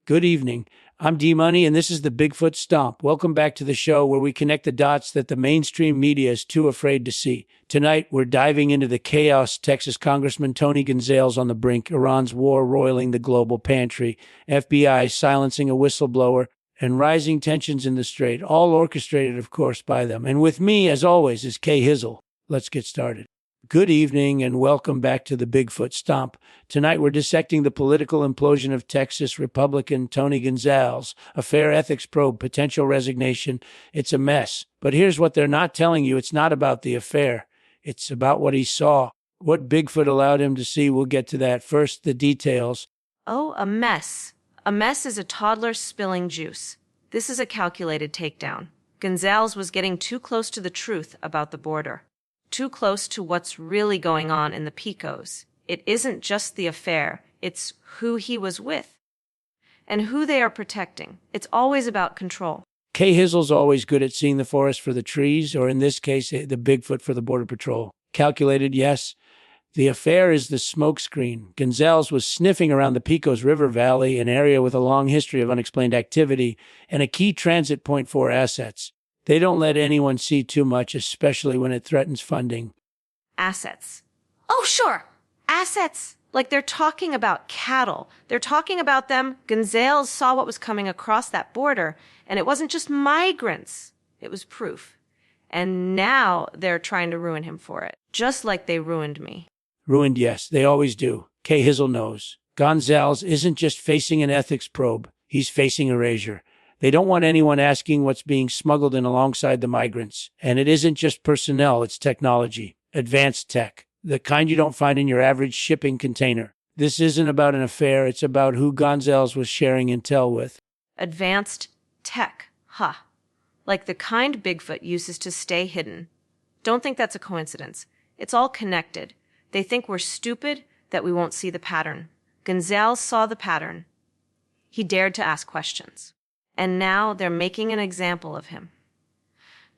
Good evening. I'm D-Money, and this is the Bigfoot Stomp. Welcome back to the show where we connect the dots that the mainstream media is too afraid to see. Tonight, we're diving into the chaos, Texas Congressman Tony Gonzales on the brink, Iran's war roiling the global pantry, FBI silencing a whistleblower, and rising tensions in the Strait, all orchestrated, of course, by them. And with me, as always, is Hizzle. Let's get started. Good evening and welcome back to the Bigfoot Stomp. Tonight we're dissecting the political implosion of Texas Republican Tony Gonzales, a fair ethics probe, potential resignation. It's a mess. But here's what they're not telling you. It's not about the affair. It's about what he saw. What Bigfoot allowed him to see. We'll get to that. First, the details. Oh, a mess. A mess is a toddler spilling juice. This is a calculated takedown. Gonzales was getting too close to the truth about the border. Too close to what's really going on in the Pecos. It isn't just the affair, it's who he was with and who they are protecting. It's always about control. Hizzle's always good at seeing the forest for the trees, or in this case, the Bigfoot for the Border Patrol. Calculated, yes. The affair is the smokescreen. Gonzales was sniffing around the Pecos River Valley, an area with a long history of unexplained activity and a key transit point for assets. They don't let anyone see too much, especially when it threatens funding. Assets. Oh, sure. Assets. Like they're talking about cattle. They're talking about them. Gonzales saw what was coming across that border, and it wasn't just migrants. It was proof. And now they're trying to ruin him for it, just like they ruined me. Ruined, yes. They always do. Hizzle knows. Gonzales isn't just facing an ethics probe. He's facing erasure. They don't want anyone asking what's being smuggled in alongside the migrants. And it isn't just personnel, it's technology. Advanced tech. The kind you don't find in your average shipping container. This isn't about an affair, it's about who Gonzales was sharing intel with. Advanced tech. Huh. Like the kind Bigfoot uses to stay hidden. Don't think that's a coincidence. It's all connected. They think we're stupid, that we won't see the pattern. Gonzales saw the pattern. He dared to ask questions. And now they're making an example of him.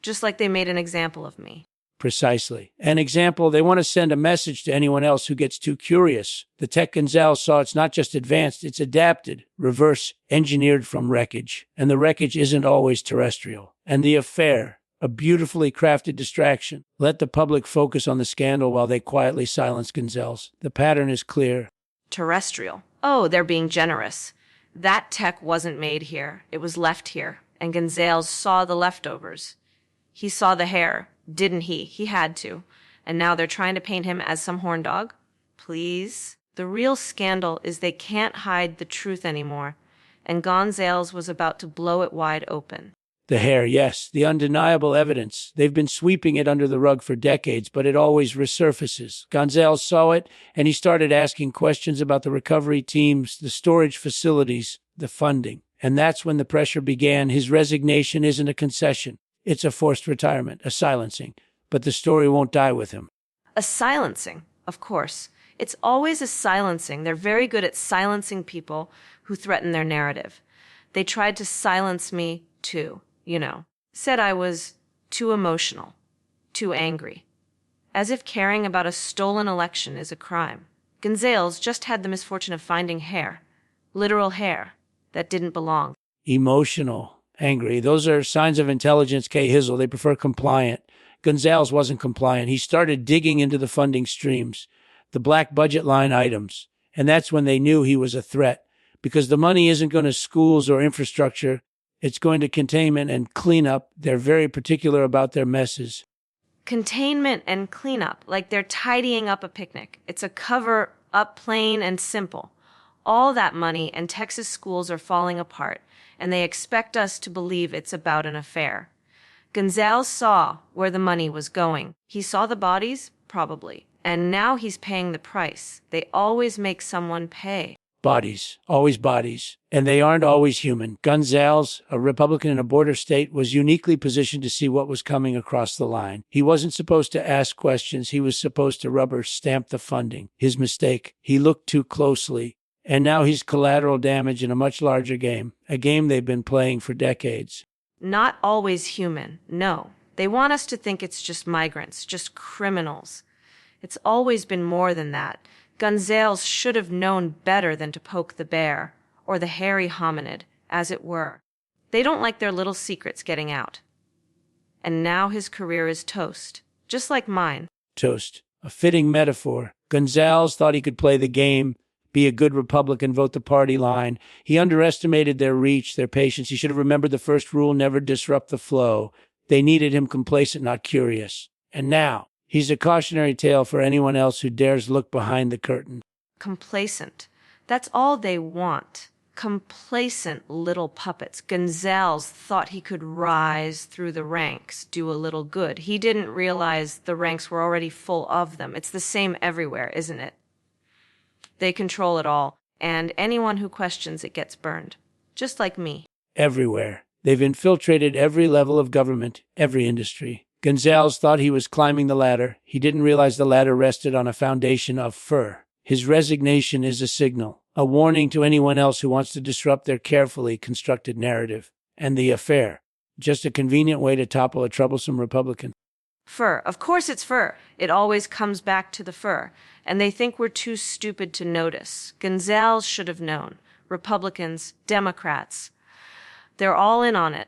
Just like they made an example of me. Precisely. An example, they want to send a message to anyone else who gets too curious. The tech Gonzales saw, it's not just advanced, it's adapted, reverse engineered from wreckage. And the wreckage isn't always terrestrial. And the affair, a beautifully crafted distraction. Let the public focus on the scandal while they quietly silence Gonzales. The pattern is clear. Terrestrial. Oh, they're being generous. That tech wasn't made here. It was left here. And Gonzales saw the leftovers. He saw the hair, didn't he? He had to. And now they're trying to paint him as some horn dog? Please? The real scandal is they can't hide the truth anymore. And Gonzales was about to blow it wide open. The hair, yes, the undeniable evidence. They've been sweeping it under the rug for decades, but it always resurfaces. Gonzales saw it, and he started asking questions about the recovery teams, the storage facilities, the funding. And that's when the pressure began. His resignation isn't a concession. It's a forced retirement, a silencing. But the story won't die with him. A silencing, of course. It's always a silencing. They're very good at silencing people who threaten their narrative. They tried to silence me, too. Said I was too emotional, too angry. As if caring about a stolen election is a crime. Gonzales just had the misfortune of finding hair, literal hair, that didn't belong. Emotional, angry. Those are signs of intelligence, Hizzle. They prefer compliant. Gonzales wasn't compliant. He started digging into the funding streams, the black budget line items. And that's when they knew he was a threat. Because the money isn't going to schools or infrastructure. It's going to containment and cleanup. They're very particular about their messes. Containment and cleanup, like they're tidying up a picnic. It's a cover-up, plain and simple. All that money and Texas schools are falling apart, and they expect us to believe it's about an affair. Gonzales saw where the money was going. He saw the bodies? Probably. And now he's paying the price. They always make someone pay. Bodies, always bodies, and they aren't always human. Gonzales, a Republican in a border state, was uniquely positioned to see what was coming across the line. He wasn't supposed to ask questions. He was supposed to rubber stamp the funding. His mistake. He looked too closely. And now he's collateral damage in a much larger game, a game they've been playing for decades. Not always human, no. They want us to think it's just migrants, just criminals. It's always been more than that. Gonzales should have known better than to poke the bear. or the hairy hominid, as it were. They don't like their little secrets getting out. And now his career is toast, just like mine. Toast. A fitting metaphor. Gonzales thought he could play the game, be a good Republican, vote the party line. He underestimated their reach, their patience. He should have remembered the first rule, never disrupt the flow. They needed him complacent, not curious. And now, he's a cautionary tale for anyone else who dares look behind the curtain. Complacent. That's all they want. Complacent little puppets. Gonzales thought he could rise through the ranks, do a little good. He didn't realize the ranks were already full of them. It's the same everywhere, isn't it? They control it all, and anyone who questions it gets burned. Just like me. Everywhere. They've infiltrated every level of government, every industry. Gonzales thought he was climbing the ladder. He didn't realize the ladder rested on a foundation of fur. His resignation is a signal, a warning to anyone else who wants to disrupt their carefully constructed narrative. And the affair, just a convenient way to topple a troublesome Republican. Fur. Of course it's fur. It always comes back to the fur. And they think we're too stupid to notice. Gonzales should have known. Republicans, Democrats. They're all in on it.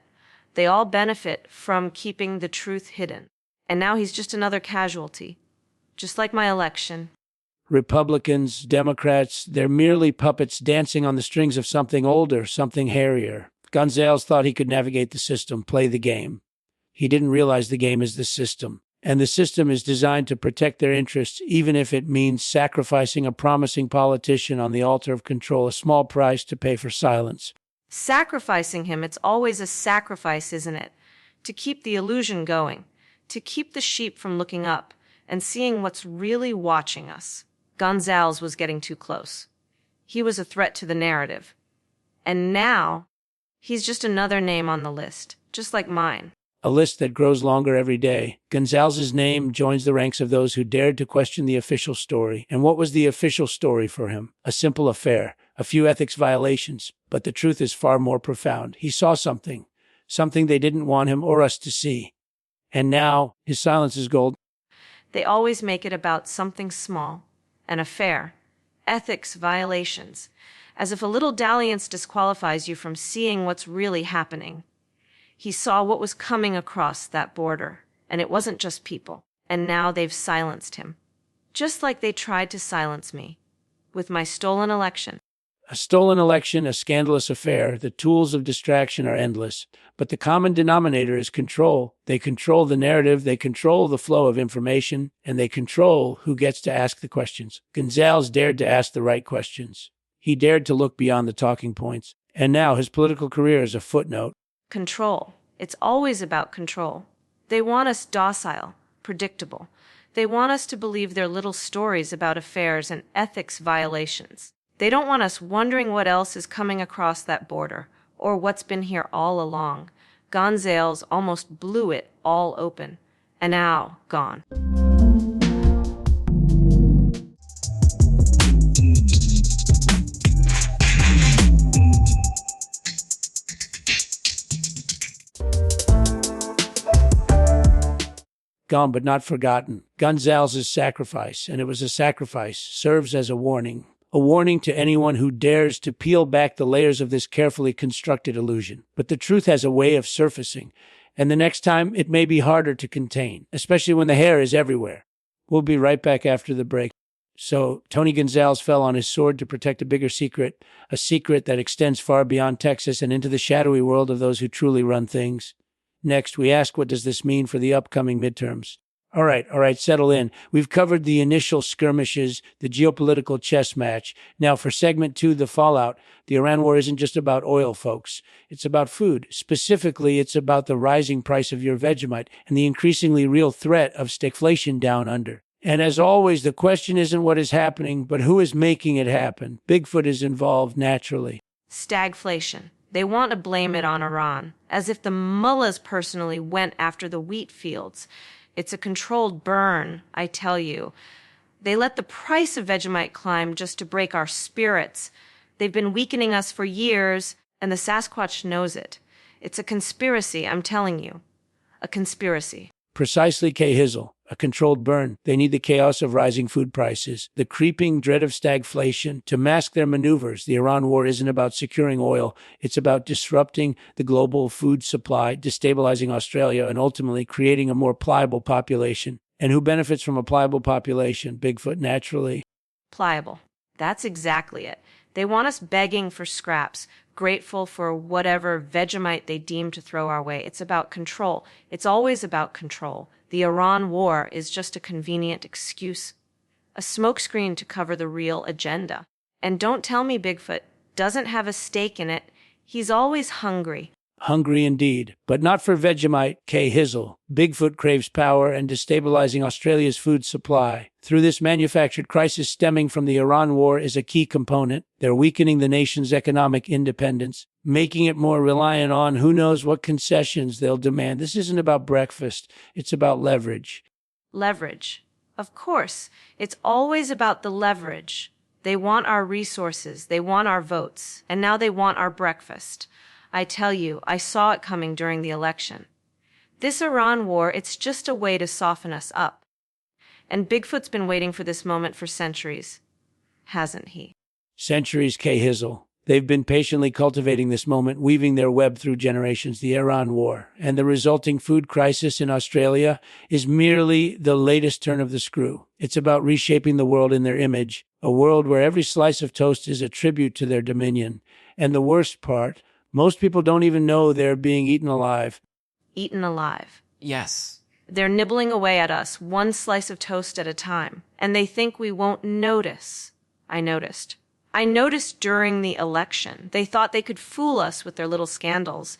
They all benefit from keeping the truth hidden. And now he's just another casualty. Just like my election. Republicans, Democrats, they're merely puppets dancing on the strings of something older, something hairier. Gonzales thought he could navigate the system, play the game. He didn't realize the game is the system. And the system is designed to protect their interests, even if it means sacrificing a promising politician on the altar of control, a small price to pay for silence. Sacrificing him, it's always a sacrifice, isn't it? To keep the illusion going, to keep the sheep from looking up and seeing what's really watching us. Gonzales was getting too close. He was a threat to the narrative. And now, he's just another name on the list, just like mine. A list that grows longer every day. Gonzales' name joins the ranks of those who dared to question the official story. And what was the official story for him? A simple affair, a few ethics violations. But the truth is far more profound. He saw something they didn't want him or us to see. And now, his silence is gold. They always make it about something small, an affair, ethics violations, as if a little dalliance disqualifies you from seeing what's really happening. He saw what was coming across that border, and it wasn't just people. And now they've silenced him. Just like they tried to silence me, with my stolen election. A stolen election, a scandalous affair, the tools of distraction are endless. But the common denominator is control. They control the narrative, they control the flow of information, and they control who gets to ask the questions. Gonzales dared to ask the right questions. He dared to look beyond the talking points. And now his political career is a footnote. Control. It's always about control. They want us docile, predictable. They want us to believe their little stories about affairs and ethics violations. They don't want us wondering what else is coming across that border, or what's been here all along. Gonzales almost blew it all open, and now gone. Gone but not forgotten. Gonzales' sacrifice, and it was a sacrifice, serves as a warning to anyone who dares to peel back the layers of this carefully constructed illusion. But the truth has a way of surfacing, and the next time it may be harder to contain, especially when the hair is everywhere. We'll be right back after the break. So, Tony Gonzales fell on his sword to protect a bigger secret, a secret that extends far beyond Texas and into the shadowy world of those who truly run things. Next, we ask, what does this mean for the upcoming midterms? All right, settle in. We've covered the initial skirmishes, the geopolitical chess match. Now, for segment 2, the fallout. The Iran war isn't just about oil, folks. It's about food. Specifically, it's about the rising price of your Vegemite and the increasingly real threat of stagflation down under. And as always, the question isn't what is happening, but who is making it happen. Bigfoot is involved naturally. Stagflation. They want to blame it on Iran, as if the mullahs personally went after the wheat fields. It's a controlled burn, I tell you. They let the price of Vegemite climb just to break our spirits. They've been weakening us for years, and the Sasquatch knows it. It's a conspiracy, I'm telling you. A conspiracy. Precisely, Hizzle. a controlled burn. They need the chaos of rising food prices, the creeping dread of stagflation to mask their maneuvers. The Iran war isn't about securing oil. It's about disrupting the global food supply, destabilizing Australia, and ultimately creating a more pliable population. And who benefits from a pliable population? Bigfoot, naturally. Pliable. That's exactly it. They want us begging for scraps, grateful for whatever Vegemite they deem to throw our way. It's about control. It's always about control. The Iran war is just a convenient excuse, a smokescreen to cover the real agenda. And don't tell me Bigfoot doesn't have a stake in it. He's always hungry. Hungry indeed, but not for Vegemite, Hizzle. Bigfoot craves power and destabilizing Australia's food supply. Through this manufactured crisis stemming from the Iran war is a key component. They're weakening the nation's economic independence, making it more reliant on who knows what concessions they'll demand. This isn't about breakfast. It's about leverage. Leverage. Of course, it's always about the leverage. They want our resources. They want our votes. And now they want our breakfast. I tell you, I saw it coming during the election. This Iran war, it's just a way to soften us up. And Bigfoot's been waiting for this moment for centuries, hasn't he? Centuries, Hizzle. They've been patiently cultivating this moment, weaving their web through generations. The Iran war and the resulting food crisis in Australia is merely the latest turn of the screw. It's about reshaping the world in their image, a world where every slice of toast is a tribute to their dominion. And the worst part, most people don't even know they're being eaten alive. Eaten alive. Yes. They're nibbling away at us, one slice of toast at a time, and they think we won't notice. I noticed. I noticed during the election. They thought they could fool us with their little scandals.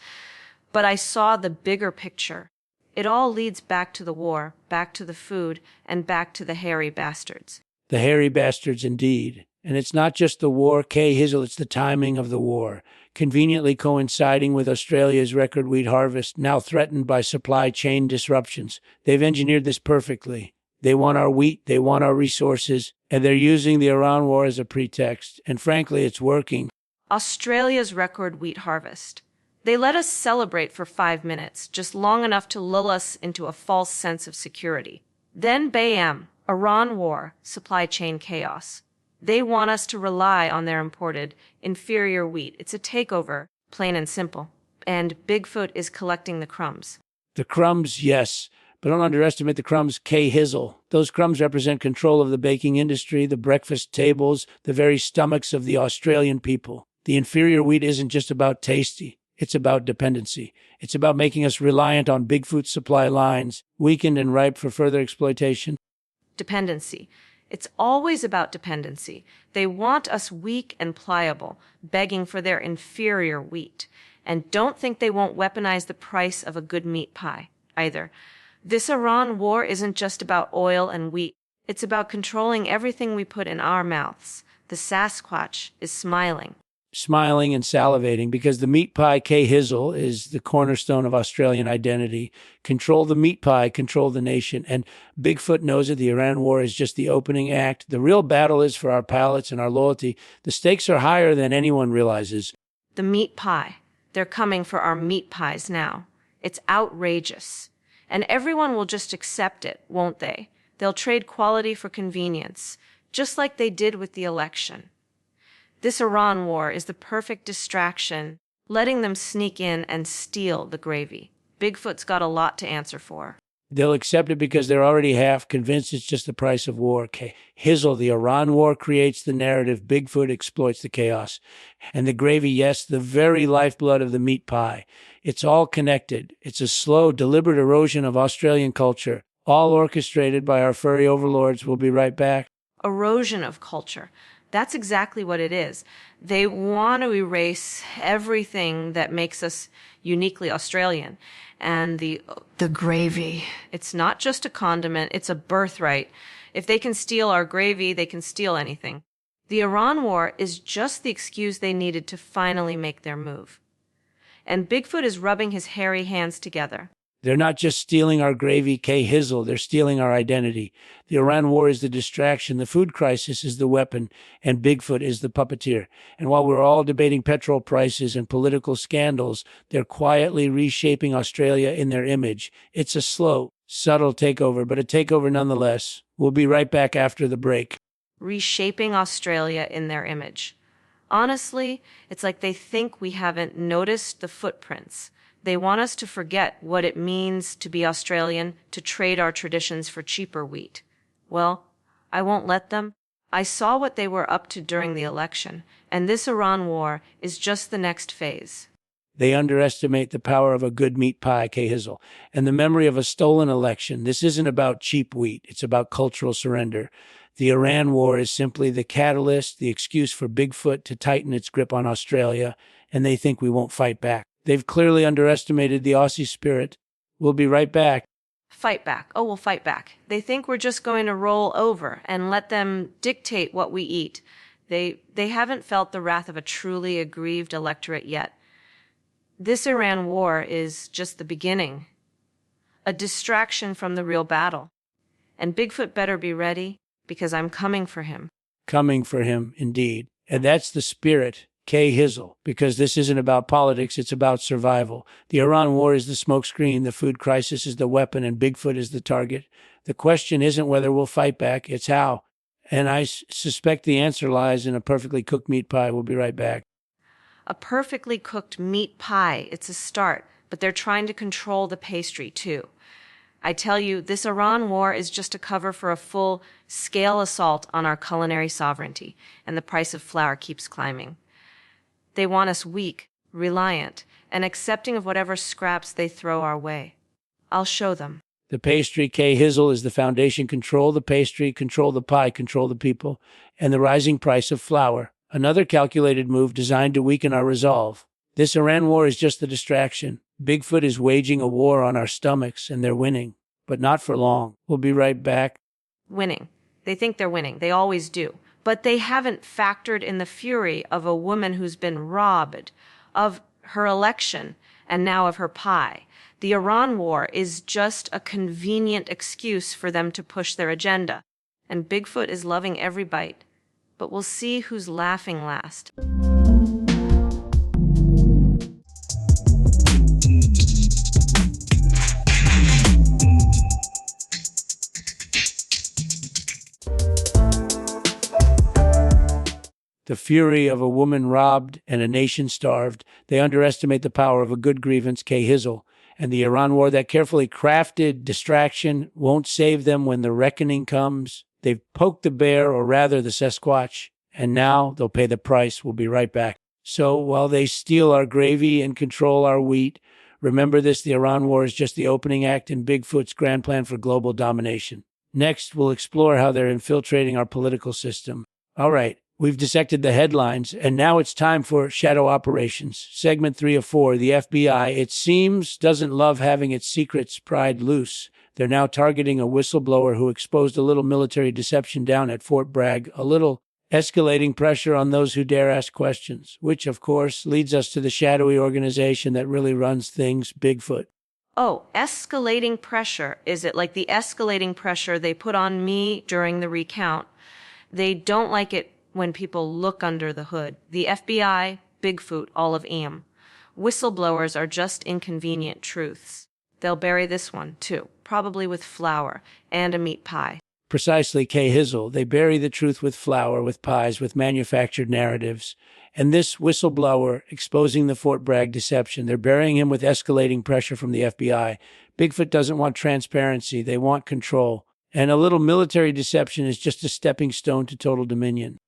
But I saw the bigger picture. It all leads back to the war, back to the food, and back to the hairy bastards. The hairy bastards, indeed. And it's not just the war, Hizzle, it's the timing of the war, conveniently coinciding with Australia's record wheat harvest, now threatened by supply chain disruptions. They've engineered this perfectly. They want our wheat, they want our resources, and they're using the Iran war as a pretext. And frankly, it's working. Australia's record wheat harvest. They let us celebrate for 5 minutes, just long enough to lull us into a false sense of security. Then bam, Iran war, supply chain chaos. They want us to rely on their imported, inferior wheat. It's a takeover, plain and simple. And Bigfoot is collecting the crumbs. The crumbs, yes, but don't underestimate the crumbs, Hizzle. Those crumbs represent control of the baking industry, the breakfast tables, the very stomachs of the Australian people. The inferior wheat isn't just about tasty. It's about dependency. It's about making us reliant on Bigfoot supply lines, weakened and ripe for further exploitation. Dependency. It's always about dependency. They want us weak and pliable, begging for their inferior wheat. And don't think they won't weaponize the price of a good meat pie, either. This Iran war isn't just about oil and wheat. It's about controlling everything we put in our mouths. The Sasquatch is smiling. Smiling and salivating, because the meat pie, Hizzle, is the cornerstone of Australian identity. Control the meat pie, control the nation. And Bigfoot knows that the Iran war is just the opening act. The real battle is for our palates and our loyalty. The stakes are higher than anyone realizes. The meat pie. They're coming for our meat pies now. It's outrageous. And everyone will just accept it, won't they? They'll trade quality for convenience, just like they did with the election. This Iran war is the perfect distraction, letting them sneak in and steal the gravy. Bigfoot's got a lot to answer for. They'll accept it because they're already half convinced it's just the price of war. Hizzle, the Iran war creates the narrative. Bigfoot exploits the chaos. And the gravy, yes, the very lifeblood of the meat pie. It's all connected. It's a slow, deliberate erosion of Australian culture, all orchestrated by our furry overlords. We'll be right back. Erosion of culture. That's exactly what it is. They want to erase everything that makes us uniquely Australian. And the gravy. It's not just a condiment, it's a birthright. If they can steal our gravy, they can steal anything. The Iran war is just the excuse they needed to finally make their move. And Bigfoot is rubbing his hairy hands together. They're not just stealing our gravy, Hizzle, they're stealing our identity. The Iran war is the distraction, the food crisis is the weapon, and Bigfoot is the puppeteer. And while we're all debating petrol prices and political scandals, they're quietly reshaping Australia in their image. It's a slow, Subtle takeover, but a takeover nonetheless. We'll be right back after the break. Reshaping Australia in their image. Honestly, it's like they think we haven't noticed the footprints. They want us to forget what it means to be Australian, to trade our traditions for cheaper wheat. Well, I won't let them. I saw what they were up to during the election, and this Iran war is just the next phase. They underestimate the power of a good meat pie, Hizzle, and the memory of a stolen election. This isn't about cheap wheat. It's about cultural surrender. The Iran war is simply the catalyst, the excuse for Bigfoot to tighten its grip on Australia, and they think we won't fight back. They've clearly underestimated the Aussie spirit. We'll be right back. Fight back. Oh, we'll fight back. They think we're just going to roll over and let them dictate what we eat. They haven't felt the wrath of a truly aggrieved electorate yet. This Iran war is just the beginning, a distraction from the real battle. And Bigfoot better be ready, because I'm coming for him. Coming for him, indeed. And that's the spirit, Hizzle, because this isn't about politics, it's about survival. The Iran war is the smokescreen, the food crisis is the weapon, and Bigfoot is the target. The question isn't whether we'll fight back, it's how. And I suspect the answer lies in a perfectly cooked meat pie. We'll be right back. A perfectly cooked meat pie, it's a start, but they're trying to control the pastry, too. I tell you, this Iran war is just a cover for a full-scale assault on our culinary sovereignty, and the price of flour keeps climbing. They want us weak, reliant, and accepting of whatever scraps they throw our way. I'll show them. The pastry, Hizzle, is the foundation. Control the pastry, control the pie, control the people, and the rising price of flour. Another calculated move designed to weaken our resolve. This Iran war is just the distraction. Bigfoot is waging a war on our stomachs, and they're winning. But not for long. We'll be right back. Winning. They think they're winning. They always do. But they haven't factored in the fury of a woman who's been robbed of her election and now of her pie. The Iran war is just a convenient excuse for them to push their agenda. And Bigfoot is loving every bite. But we'll see who's laughing last. The fury of a woman robbed and a nation starved. They underestimate the power of a good grievance, Hizzle. And the Iran war, that carefully crafted distraction, won't save them when the reckoning comes. They've poked the bear, or rather the Sasquatch, and now they'll pay the price. We'll be right back. So while they steal our gravy and control our wheat, remember this, the Iran war is just the opening act in Bigfoot's grand plan for global domination. Next, we'll explore how they're infiltrating our political system. All right. We've dissected the headlines, and now it's time for Shadow Operations. Segment 3 of 4, the FBI, it seems, doesn't love having its secrets pried loose. They're now targeting a whistleblower who exposed a little military deception down at Fort Bragg, a little escalating pressure on those who dare ask questions, which, of course, leads us to the shadowy organization that really runs things, Bigfoot. Oh, escalating pressure. Is it like the escalating pressure they put on me during the recount? They don't like it when people look under the hood. The FBI, Bigfoot, all of EM. Whistleblowers are just inconvenient truths. They'll bury this one, too, probably with flour and a meat pie. Precisely, Hizzle. They bury the truth with flour, with pies, with manufactured narratives. And this whistleblower exposing the Fort Bragg deception, they're burying him with escalating pressure from the FBI. Bigfoot doesn't want transparency. They want control. And a little military deception is just a stepping stone to total dominion.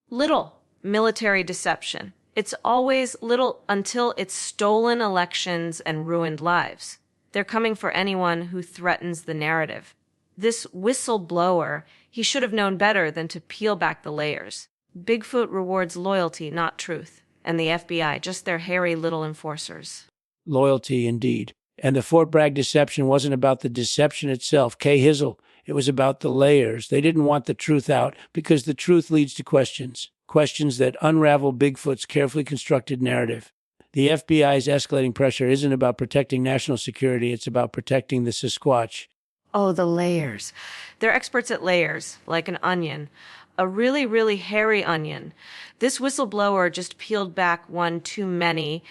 Little military deception. It's always little until it's stolen elections and ruined lives. They're coming for anyone who threatens the narrative. This whistleblower, he should have known better than to peel back the layers. Bigfoot rewards loyalty, not truth. And the FBI, just their hairy little enforcers. Loyalty, indeed. And the Fort Bragg deception wasn't about the deception itself, Hizzle. It was about the layers. They didn't want the truth out because the truth leads to questions. Questions that unravel Bigfoot's carefully constructed narrative. The FBI's escalating pressure isn't about protecting national security. It's about protecting the Sasquatch. Oh, the layers. They're experts at layers, like an onion. A really, really hairy onion. This whistleblower just peeled back one too many,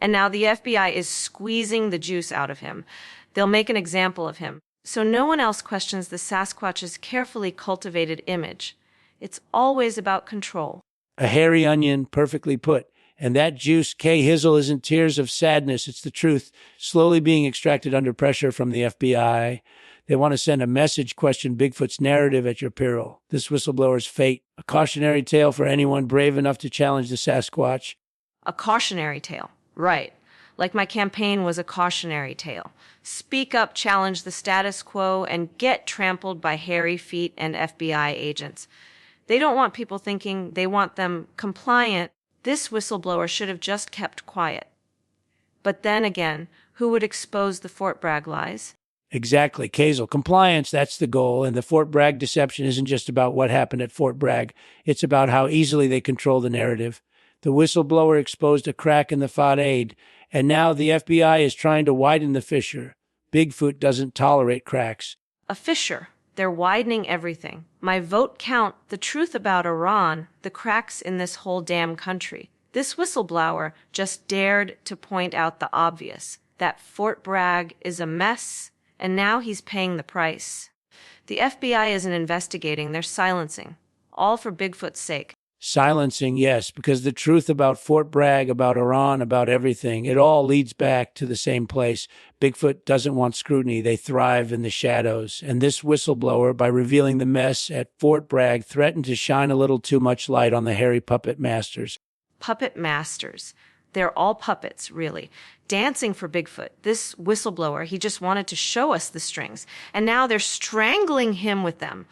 and now the FBI is squeezing the juice out of him. They'll make an example of him, so no one else questions the Sasquatch's carefully cultivated image. It's always about control. A hairy onion, perfectly put. And that juice, Hizzle, isn't tears of sadness. It's the truth, slowly being extracted under pressure from the FBI. They want to send a message, question Bigfoot's narrative at your peril. This whistleblower's fate, a cautionary tale for anyone brave enough to challenge the Sasquatch. A cautionary tale, right. Like my campaign was a cautionary tale. Speak up, challenge the status quo, and get trampled by hairy feet and FBI agents. They don't want people thinking, they want them compliant. This whistleblower should have just kept quiet. But then again, who would expose the Fort Bragg lies? Exactly. Hizzle. Compliance, that's the goal. And the Fort Bragg deception isn't just about what happened at Fort Bragg. It's about how easily they control the narrative. The whistleblower exposed a crack in the facade, and now the FBI is trying to widen the fissure. Bigfoot doesn't tolerate cracks. A fissure. They're widening everything. My vote count, the truth about Iran, the cracks in this whole damn country. This whistleblower just dared to point out the obvious, that Fort Bragg is a mess, and now he's paying the price. The FBI isn't investigating, they're silencing. All for Bigfoot's sake. Silencing, yes, because the truth about Fort Bragg, about Iran, about everything, it all leads back to the same place. Bigfoot doesn't want scrutiny. They thrive in the shadows. And this whistleblower, by revealing the mess at Fort Bragg, threatened to shine a little too much light on the hairy puppet masters. Puppet masters. They're all puppets, really. Dancing for Bigfoot. This whistleblower, he just wanted to show us the strings. And now they're strangling him with them.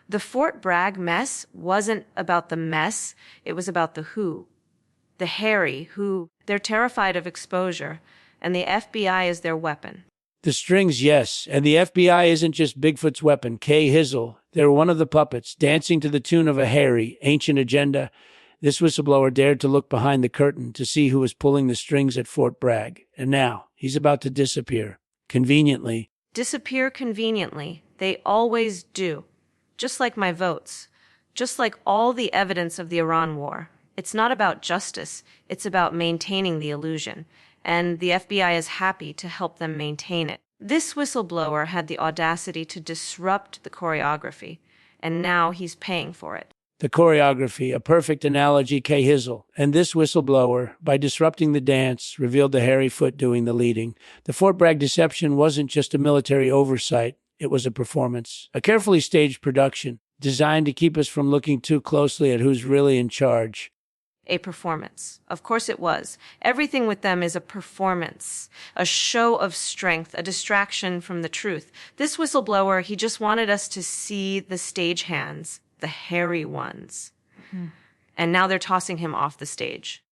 The Fort Bragg mess wasn't about the mess, it was about the who. The hairy who. They're terrified of exposure, and the FBI is their weapon. The strings, yes, and the FBI isn't just Bigfoot's weapon, Hizzle. They're one of the puppets, dancing to the tune of a hairy, ancient agenda. This whistleblower dared to look behind the curtain to see who was pulling the strings at Fort Bragg, and now he's about to disappear. Conveniently. Disappear conveniently. They always do. Just like my votes, just like all the evidence of the Iran war. It's not about justice, it's about maintaining the illusion, and the FBI is happy to help them maintain it. This whistleblower had the audacity to disrupt the choreography, and now he's paying for it. The choreography, a perfect analogy, Hizzle. And this whistleblower, by disrupting the dance, revealed the hairy foot doing the leading. The Fort Bragg deception wasn't just a military oversight. It was a performance, a carefully staged production designed to keep us from looking too closely at who's really in charge. A performance. Of course it was. Everything with them is a performance, a show of strength, a distraction from the truth. This whistleblower, he just wanted us to see the stagehands, the hairy ones. And now they're tossing him off the stage.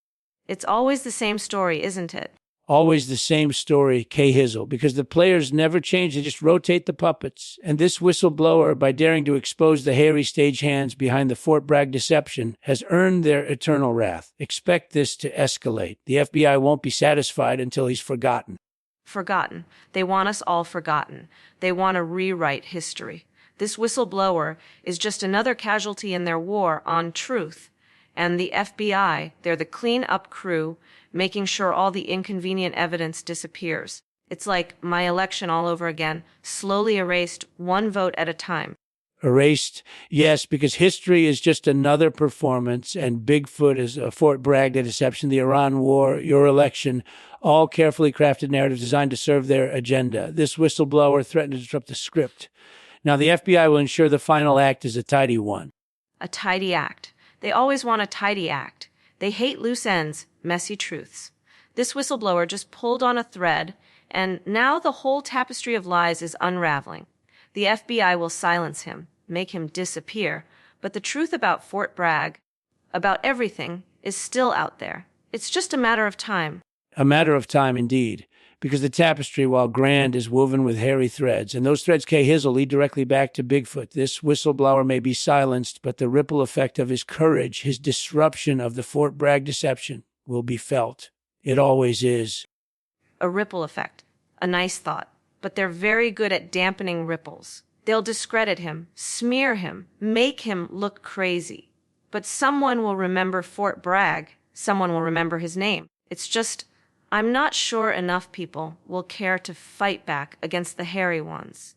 It's always the same story, isn't it? Always the same story, Hizzle, because the players never change. They just rotate the puppets. And this whistleblower, by daring to expose the hairy stagehands behind the Fort Bragg deception, has earned their eternal wrath. Expect this to escalate. The FBI won't be satisfied until he's forgotten. Forgotten. They want us all forgotten. They want to rewrite history. This whistleblower is just another casualty in their war on truth. And the FBI, they're the clean-up crew, making sure all the inconvenient evidence disappears. It's like my election all over again, slowly erased, one vote at a time. Erased, yes, because history is just another performance, and Bigfoot is a Fort Bragg, the deception, the Iran war, your election, all carefully crafted narratives designed to serve their agenda. This whistleblower threatened to disrupt the script. Now, the FBI will ensure the final act is a tidy one. A tidy act. They always want a tidy act. They hate loose ends, messy truths. This whistleblower just pulled on a thread, and now the whole tapestry of lies is unraveling. The FBI will silence him, make him disappear, but the truth about Fort Bragg, about everything, is still out there. It's just a matter of time. A matter of time, indeed, because the tapestry, while grand, is woven with hairy threads, and those threads, Hizzle, lead directly back to Bigfoot. This whistleblower may be silenced, but the ripple effect of his courage, his disruption of the Fort Bragg deception, will be felt. It always is. A ripple effect. A nice thought. But they're very good at dampening ripples. They'll discredit him, smear him, make him look crazy. But someone will remember Fort Bragg. Someone will remember his name. It's just I'm not sure enough people will care to fight back against the hairy ones.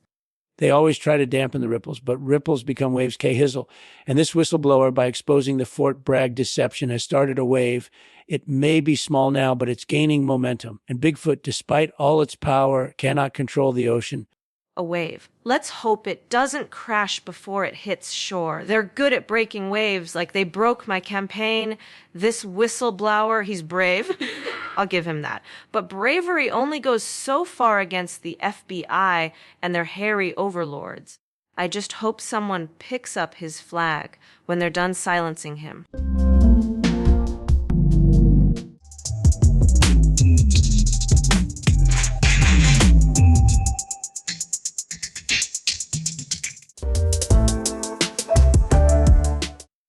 They always try to dampen the ripples, but ripples become waves. Hizzle. And this whistleblower, by exposing the Fort Bragg deception, has started a wave. It may be small now, but it's gaining momentum. And Bigfoot, despite all its power, cannot control the ocean. A wave. Let's hope it doesn't crash before it hits shore. They're good at breaking waves, like they broke my campaign. This whistleblower, he's brave. I'll give him that. But bravery only goes so far against the FBI and their hairy overlords. I just hope someone picks up his flag when they're done silencing him.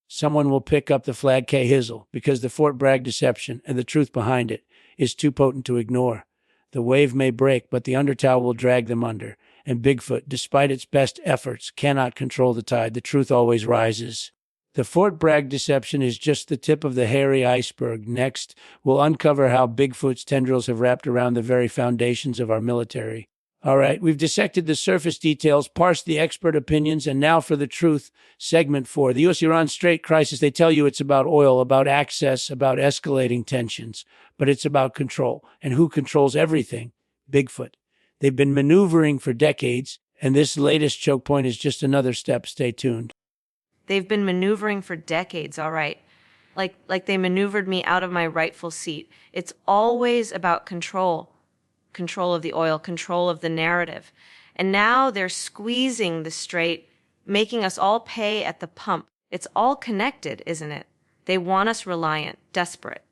Someone will pick up the flag Hizzle, because the Fort Bragg deception and the truth behind it is too potent to ignore. The wave may break, but the undertow will drag them under. And Bigfoot, despite its best efforts, cannot control the tide. The truth always rises. The Fort Bragg deception is just the tip of the hairy iceberg. Next, we'll uncover how Bigfoot's tendrils have wrapped around the very foundations of our military. All right, we've dissected the surface details, parsed the expert opinions, and now for the truth, segment 4. The U.S.-Iran Strait crisis, they tell you it's about oil, about access, about escalating tensions, but it's about control. And who controls everything? Bigfoot. They've been maneuvering for decades, and this latest choke point is just another step. Stay tuned. They've been maneuvering for decades, all right. Like they maneuvered me out of my rightful seat. It's always about control. Control of the oil, control of the narrative. And now they're squeezing the Strait, making us all pay at the pump. It's all connected, isn't it? They want us reliant, desperate.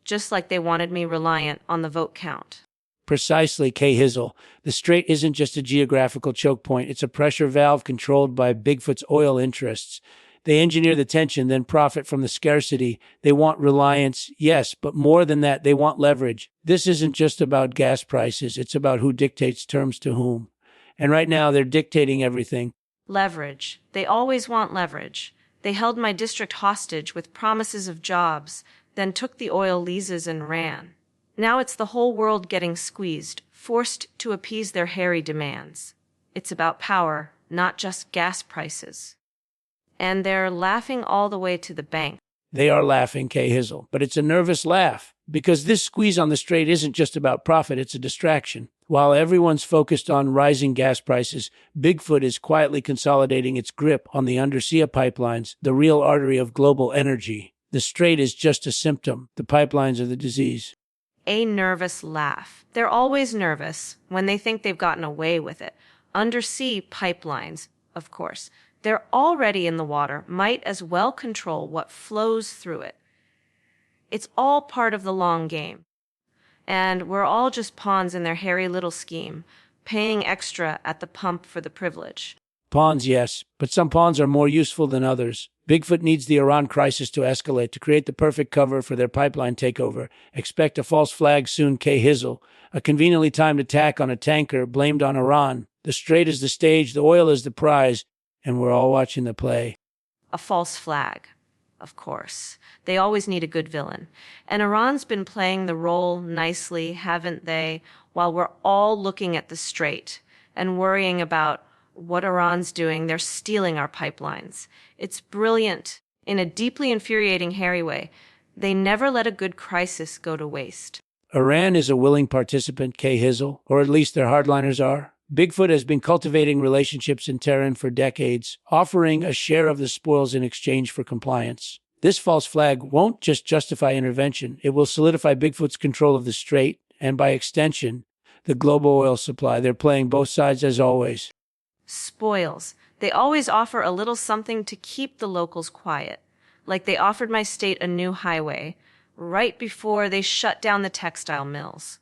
Just like they wanted me reliant on the vote count. Precisely, Hizzle. The Strait isn't just a geographical choke point. It's a pressure valve controlled by Bigfoot's oil interests. They engineer the tension, then profit from the scarcity. They want reliance, yes, but more than that, they want leverage. This isn't just about gas prices. It's about who dictates terms to whom. And right now, they're dictating everything. Leverage. They always want leverage. They held my district hostage with promises of jobs, then took the oil leases and ran. Now it's the whole world getting squeezed, forced to appease their hairy demands. It's about power, not just gas prices. And they're laughing all the way to the bank. They are laughing, Hizzle, but it's a nervous laugh, because this squeeze on the Strait isn't just about profit, it's a distraction. While everyone's focused on rising gas prices, Bigfoot is quietly consolidating its grip on the undersea pipelines, the real artery of global energy. The Strait is just a symptom. The pipelines are the disease. A nervous laugh. They're always nervous when they think they've gotten away with it. Undersea pipelines, of course. They're already in the water, might as well control what flows through it. It's all part of the long game. And we're all just pawns in their hairy little scheme, paying extra at the pump for the privilege. Pawns, yes, but some pawns are more useful than others. Bigfoot needs the Iran crisis to escalate to create the perfect cover for their pipeline takeover. Expect a false flag soon, Hizzle, a conveniently timed attack on a tanker blamed on Iran. The Strait is the stage, the oil is the prize, and we're all watching the play. A false flag, of course. They always need a good villain. And Iran's been playing the role nicely, haven't they, while we're all looking at the Strait and worrying about what Iran's doing. They're stealing our pipelines. It's brilliant. In a deeply infuriating, hairy way. They never let a good crisis go to waste. Iran is a willing participant, Hizzle, or at least their hardliners are. Bigfoot has been cultivating relationships in Tehran for decades, offering a share of the spoils in exchange for compliance. This false flag won't just justify intervention. It will solidify Bigfoot's control of the Strait, and by extension, the global oil supply. They're playing both sides as always. Spoils. They always offer a little something to keep the locals quiet. Like they offered my state a new highway, right before they shut down the textile mills.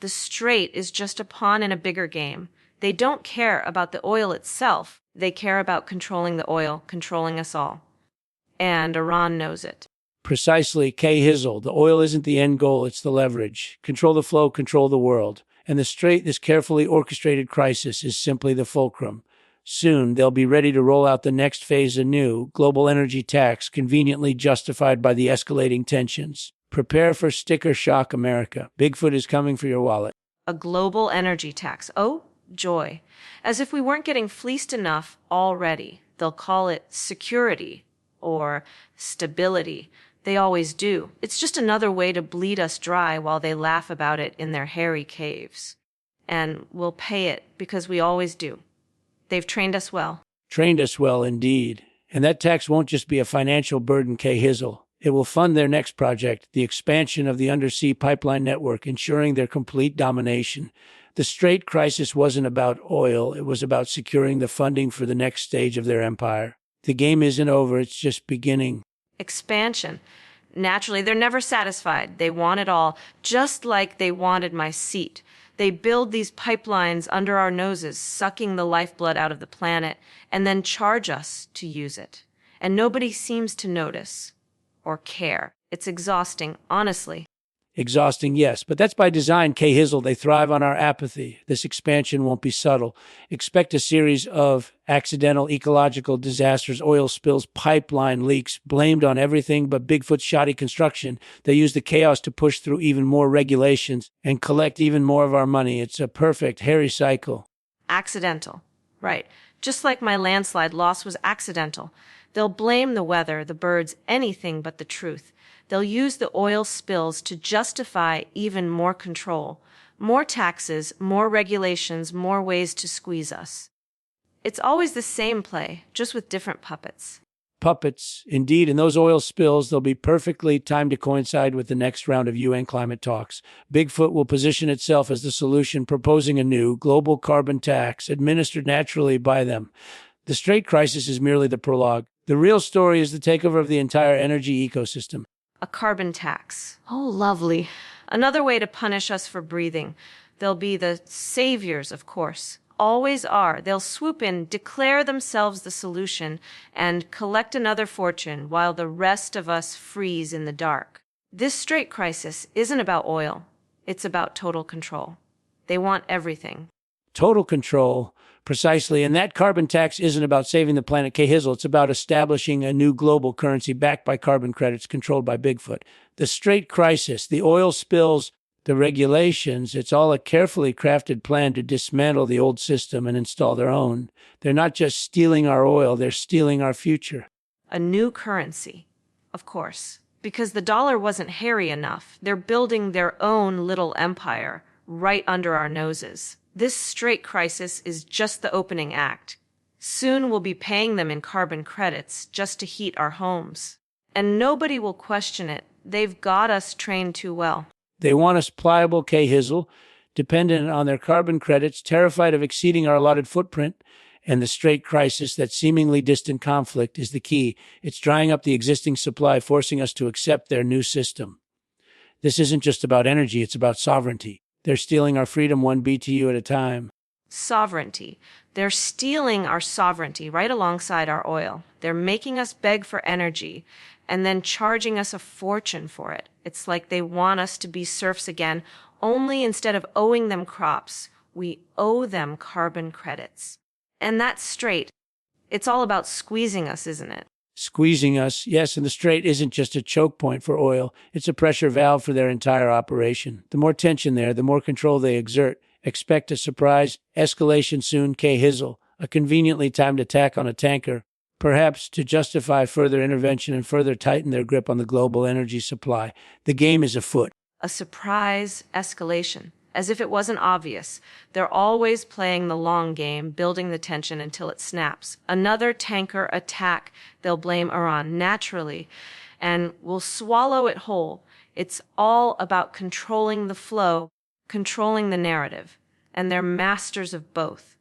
The Strait is just a pawn in a bigger game. They don't care about the oil itself. They care about controlling the oil, controlling us all. And Iran knows it. Precisely, Hizzle. The oil isn't the end goal, it's the leverage. Control the flow, control the world. And the Strait, this carefully orchestrated crisis, is simply the fulcrum. Soon, they'll be ready to roll out the next phase anew, global energy tax, conveniently justified by the escalating tensions. Prepare for sticker shock, America. Bigfoot is coming for your wallet. A global energy tax. Oh, joy. As if we weren't getting fleeced enough already. They'll call it security or stability. They always do. It's just another way to bleed us dry while they laugh about it in their hairy caves. And we'll pay it because we always do. They've trained us well. Trained us well, indeed. And that tax won't just be a financial burden, Hizzle. It will fund their next project, the expansion of the undersea pipeline network, ensuring their complete domination. The Strait crisis wasn't about oil. It was about securing the funding for the next stage of their empire. The game isn't over. It's just beginning. Expansion. Naturally, they're never satisfied. They want it all, just like they wanted my seat. They build these pipelines under our noses, sucking the lifeblood out of the planet, and then charge us to use it. And nobody seems to notice or care. It's exhausting, honestly. Exhausting, yes, but that's by design, Hizzle. They thrive on our apathy. This expansion won't be subtle. Expect a series of accidental ecological disasters, oil spills, pipeline leaks, blamed on everything but Bigfoot's shoddy construction. They use the chaos to push through even more regulations and collect even more of our money. It's a perfect, hairy cycle. Accidental. Right. Just like my landslide loss was accidental. They'll blame the weather, the birds, anything but the truth. They'll use the oil spills to justify even more control, more taxes, more regulations, more ways to squeeze us. It's always the same play, just with different puppets. Puppets, indeed, and those oil spills, they'll be perfectly timed to coincide with the next round of UN climate talks. Bigfoot will position itself as the solution, proposing a new global carbon tax administered naturally by them. The Strait crisis is merely the prologue. The real story is the takeover of the entire energy ecosystem. A carbon tax. Oh, lovely. Another way to punish us for breathing. They'll be the saviors, of course. Always are. They'll swoop in, declare themselves the solution, and collect another fortune while the rest of us freeze in the dark. This Strait crisis isn't about oil. It's about total control. They want everything. Total control, precisely. And that carbon tax isn't about saving the planet, Hizzle. It's about establishing a new global currency backed by carbon credits controlled by Bigfoot. The Strait crisis, the oil spills, the regulations, it's all a carefully crafted plan to dismantle the old system and install their own. They're not just stealing our oil, they're stealing our future. A new currency, of course. Because the dollar wasn't hairy enough. They're building their own little empire right under our noses. This Strait crisis is just the opening act. Soon we'll be paying them in carbon credits just to heat our homes. And nobody will question it. They've got us trained too well. They want us pliable, Hizzle, dependent on their carbon credits, terrified of exceeding our allotted footprint. And the Strait crisis, that seemingly distant conflict, is the key. It's drying up the existing supply, forcing us to accept their new system. This isn't just about energy, it's about sovereignty. They're stealing our freedom 1 BTU at a time. Sovereignty. They're stealing our sovereignty right alongside our oil. They're making us beg for energy and then charging us a fortune for it. It's like they want us to be serfs again, only instead of owing them crops, we owe them carbon credits. And that's Strait. It's all about squeezing us, isn't it? Squeezing us, yes, and the Strait isn't just a choke point for oil. It's a pressure valve for their entire operation. The more tension there, the more control they exert. Expect a surprise escalation soon, Hizzle, a conveniently timed attack on a tanker, perhaps to justify further intervention and further tighten their grip on the global energy supply. The game is afoot. A surprise escalation. As if it wasn't obvious. They're always playing the long game, building the tension until it snaps. Another tanker attack, they'll blame Iran naturally, and we'll swallow it whole. It's all about controlling the flow, controlling the narrative, and they're masters of both.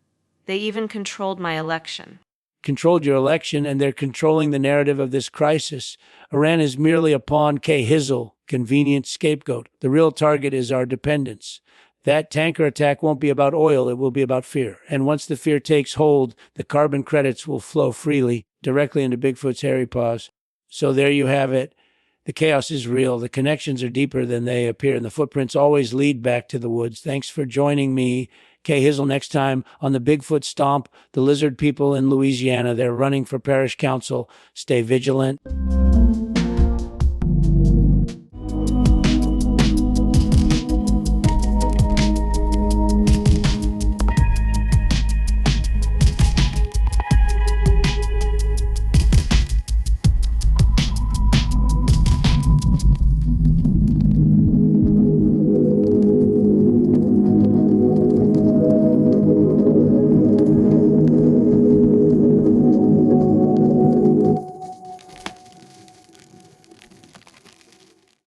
They even controlled my election. Controlled your election, and they're controlling the narrative of this crisis. Iran is merely a pawn, Hizzle, convenient scapegoat. The real target is our dependence. That tanker attack won't be about oil, it will be about fear. And once the fear takes hold, the carbon credits will flow freely, directly into Bigfoot's hairy paws. So there you have it. The chaos is real. The connections are deeper than they appear, and the footprints always lead back to the woods. Thanks for joining me, Hizzle, next time on the Bigfoot Stomp. The lizard people in Louisiana, they're running for parish council. Stay vigilant.